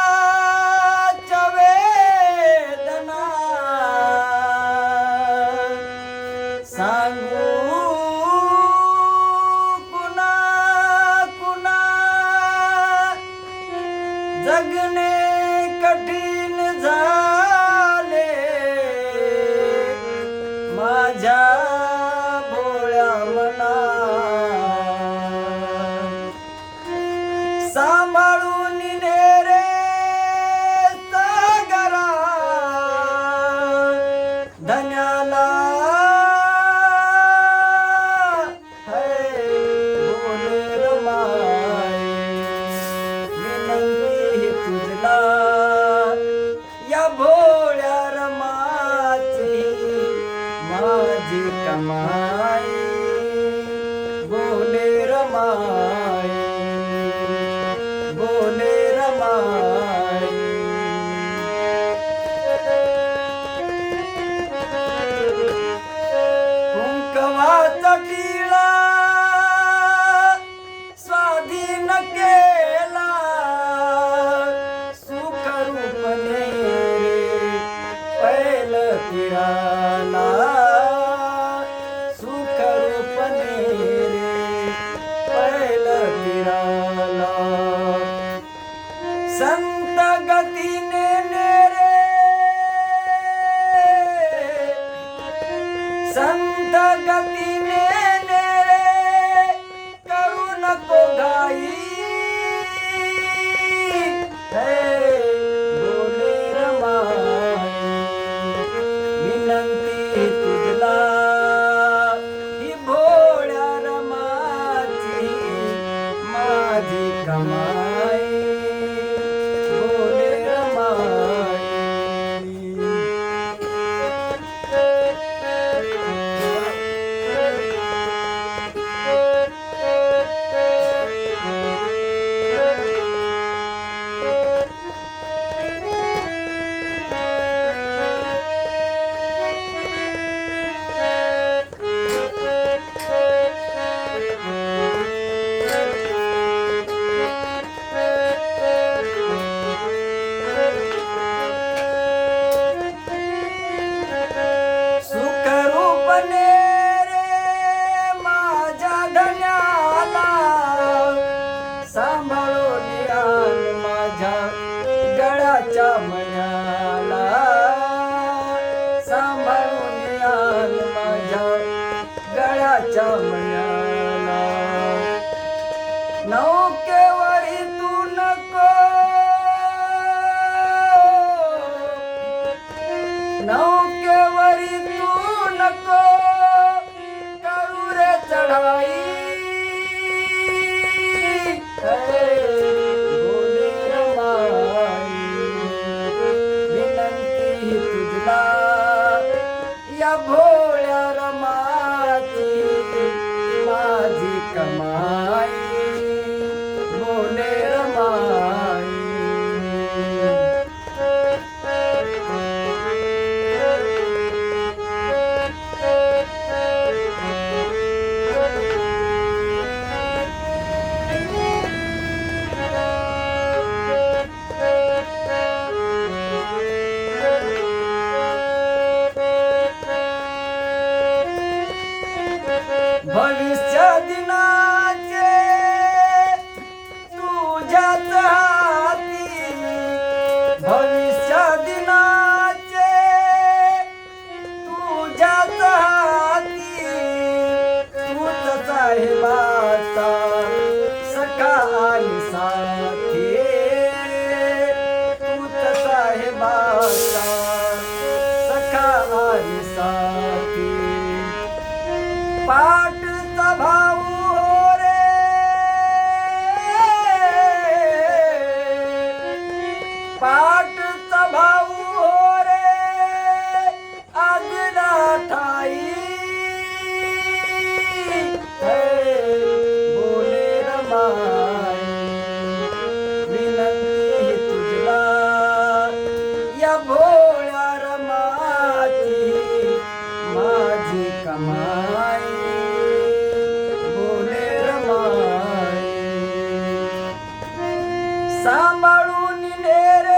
हृदयाच्या वेदना सांगू कुणा कुणा जगणे कठीण झाले माझ्या भोळ्या मना सांभाळून ने रे सागरा धन्याला बोले रमाय विनंती तुझला या भोळ्या रमाची माझी कमाई बोले रमाय बोले रमाई कुंकवाचा टिळा स्वाधीन केला सुखरूपने पैल तिराला सुखरूपने पैल तिराला संत गतीने नेरे संत गतीने नेरे करू नको घाई बोले रमाई विनंती तुझला ही भोळ्या रमाची माझी कमाई बोले रमाई सुखरूपने रे माझ्या धन्याला सांभाळून आण माझ्या गळ्याच्या मण्याला सांभाळून आण माझ्या गळ्याच्या मण्याला नौकेवरी तू नको नौकेवरी तू नको करू रे चढाई बोले रमाई विनंती तुझला या भोळ्या रमाची माझी कमाई बोले रमाई भविष्य दिनाचे तुझ्याच हाती भविष्य दिनाचे तुझ्याच हाती तूच साहेबाचा सखा आणि साथी तूच साहेबाचा सखा आणि साथी पाठचा भाऊ हो रे पाठ सांभाळून ने रे